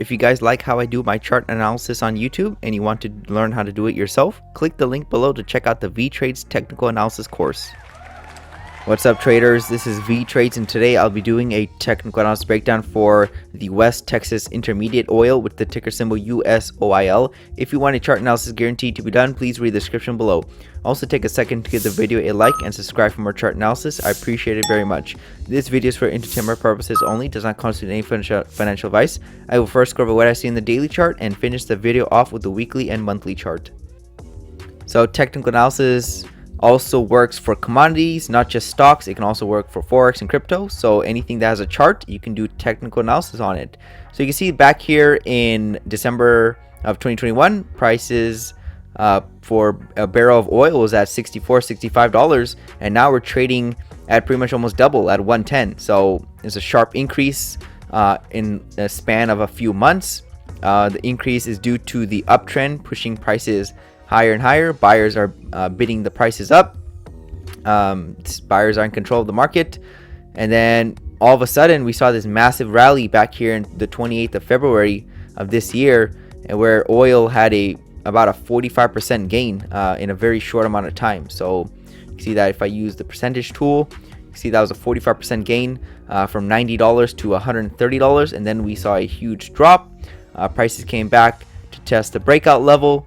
If you guys like how I do my chart analysis on YouTube and you want to learn how to do it yourself, click the link below to check out the Vee Trades technical analysis course. What's up, traders? This is Vee Trades, and today I'll be doing a technical analysis breakdown for the West Texas Intermediate Oil with the ticker symbol USOIL. If you want a chart analysis guaranteed to be done, please read the description below. Also, take a second to give the video a like and subscribe for more chart analysis. I appreciate it very much. This video is for entertainment purposes only, does not constitute any financial advice. I will first go over what I see in the daily chart and finish the video off with the weekly and monthly chart. So technical analysis also works for commodities, not just stocks. It can also work for forex and crypto. So anything that has a chart, you can do technical analysis on it. So you can see back here in December of 2021, prices for a barrel of oil was at $65, and now we're trading at pretty much almost double at 110. So there's a sharp increase in a span of a few months. The increase is due to the uptrend pushing prices higher and higher. Buyers are bidding the prices up. Buyers are in control of the market, and then all of a sudden we saw this massive rally back here in the 28th of February of this year, and where oil had about a 45% gain in a very short amount of time. So you can see that if I use the percentage tool, you can see that was a 45% gain from $90 to $130, and then we saw a huge drop. Prices came back to test the breakout level.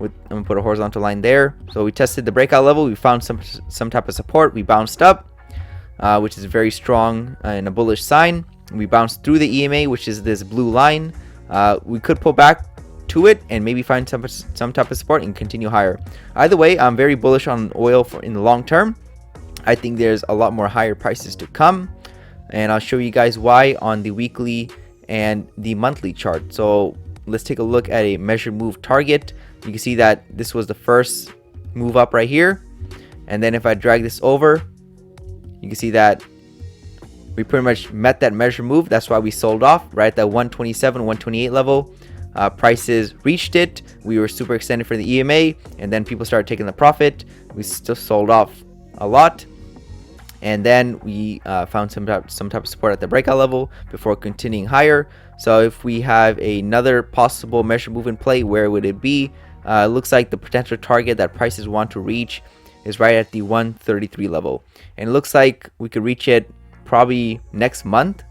I'm gonna put a horizontal line there. So we tested the breakout level. We found some type of support. We bounced up, which is very strong and a bullish sign. We bounced through the EMA, which is this blue line. We could pull back to it and maybe find some type of support and continue higher. Either way, I'm very bullish on oil in the long term. I think there's a lot more higher prices to come, and I'll show you guys why on the weekly and the monthly chart. So let's take a look at a measured move target. You can see that this was the first move up right here, and then if I drag this over, you can see that we pretty much met that measure move. That's why we sold off right at that 127 128 level. Prices reached it. We were super extended for the EMA, and then people started taking the profit. We still sold off a lot, and then we found some type of support at the breakout level before continuing higher. So if we have another possible measure move in play, where would it be? It looks like the potential target that prices want to reach is right at the 133 level, and it looks like we could reach it probably next month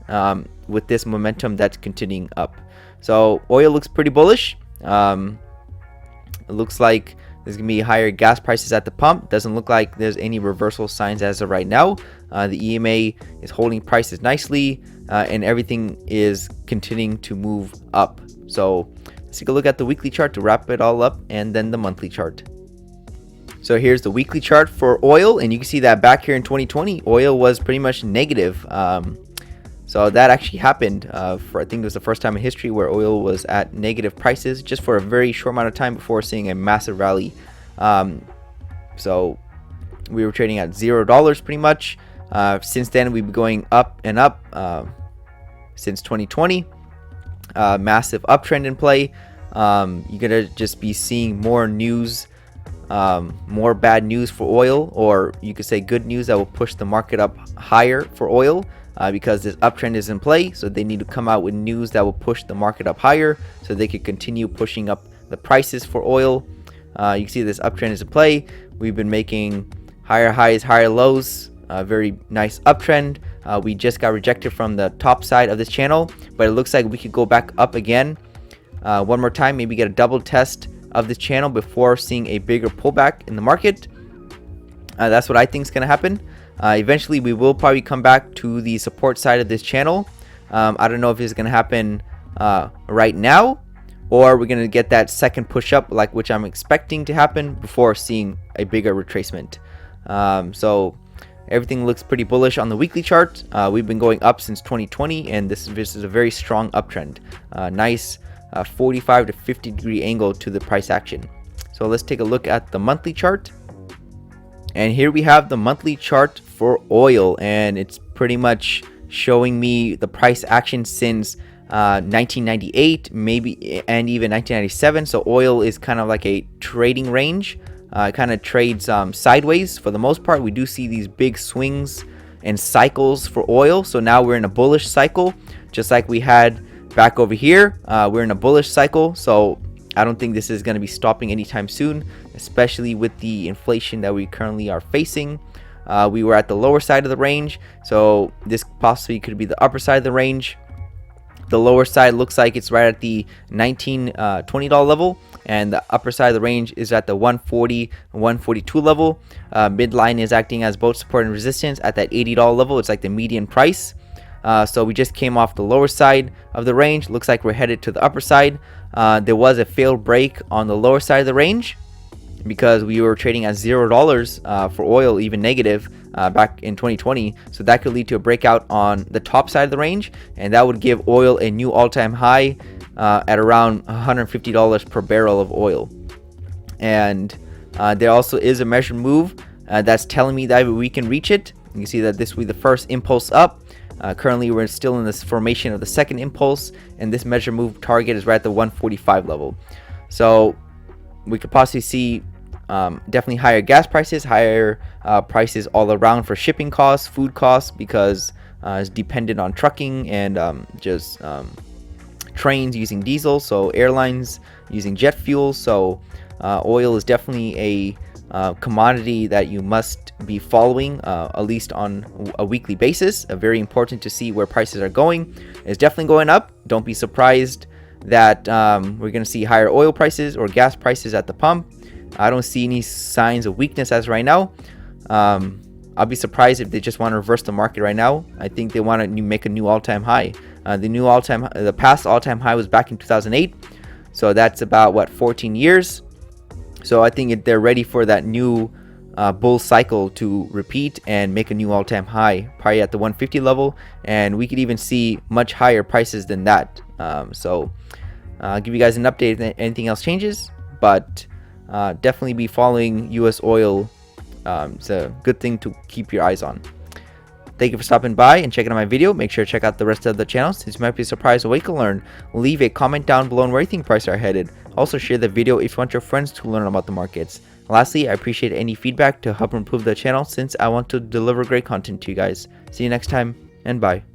with this momentum that's continuing up. So oil looks pretty bullish. It looks like there's gonna be higher gas prices at the pump. Doesn't look like there's any reversal signs as of right now. The EMA is holding prices nicely, and everything is continuing to move up. So let's take a look at the weekly chart to wrap it all up, and then the monthly chart. So here's the weekly chart for oil, and you can see that back here in 2020, oil was pretty much negative. So that actually happened for, I think it was the first time in history where oil was at negative prices just for a very short amount of time before seeing a massive rally. So we were trading at $0 pretty much. Since then, we've been going up and up since 2020. Massive uptrend in play. You're gonna just be seeing more news, more bad news for oil, or you could say good news that will push the market up higher for oil. Because this uptrend is in play, so they need to come out with news that will push the market up higher so they could continue pushing up the prices for oil. You can see this uptrend is in play. We've been making higher highs, higher lows, very nice uptrend. We just got rejected from the top side of this channel, but it looks like we could go back up again one more time, maybe get a double test of this channel before seeing a bigger pullback in the market. That's what I think is going to happen. Eventually we will probably come back to the support side of this channel. I don't know if it's going to happen right now, or we're going to get that second push up, like which I'm expecting to happen before seeing a bigger retracement. So everything looks pretty bullish on the weekly chart. We've been going up since 2020, and this is a very strong uptrend. Nice 45 to 50 degree angle to the price action. So let's take a look at the monthly chart. And here we have the monthly chart for oil, and it's pretty much showing me the price action since 1998, maybe, and even 1997. So oil is kind of like a trading range. It kind of trades sideways for the most part. We do see these big swings and cycles for oil. So now we're in a bullish cycle, just like we had back over here, we're in a bullish cycle, so I don't think this is going to be stopping anytime soon, especially with the inflation that we currently are facing. We were at the lower side of the range, so this possibly could be the upper side of the range. The lower side looks like it's right at the $19-$20 level, and the upper side of the range is at the 140 142 level. Midline is acting as both support and resistance at that $80 level. It's like the median price. So we just came off the lower side of the range. Looks like we're headed to the upper side. There was a failed break on the lower side of the range because we were trading at $0 for oil, even negative, back in 2020. So that could lead to a breakout on the top side of the range, and that would give oil a new all-time high at around $150 per barrel of oil. And there also is a measured move that's telling me that we can reach it. You can see that this will be the first impulse up. Currently we're still in this formation of the second impulse, and this measure move target is right at the 145 level. So we could possibly see definitely higher gas prices, higher prices all around for shipping costs, food costs, because it's dependent on trucking and just trains using diesel, so airlines using jet fuel. So oil is definitely a commodity that you must be following, at least on a weekly basis. Very important to see where prices are going. It's definitely going up. Don't be surprised that we're going to see higher oil prices or gas prices at the pump. I don't see any signs of weakness as right now. I'll be surprised if they just want to reverse the market right now. I think they want to make a new all-time high. The past all-time high was back in 2008, so that's about what, 14 years. So I think they're ready for that new bull cycle to repeat and make a new all-time high, probably at the 150 level, and we could even see much higher prices than that. So I'll give you guys an update if anything else changes, but definitely be following US oil. It's a good thing to keep your eyes on. Thank you for stopping by and checking out my video. Make sure to check out the rest of the channels since you might be surprised at what you can learn. Leave a comment down below on where you think prices are headed. Also share the video if you want your friends to learn about the markets. Lastly, I appreciate any feedback to help improve the channel since I want to deliver great content to you guys. See you next time, and bye.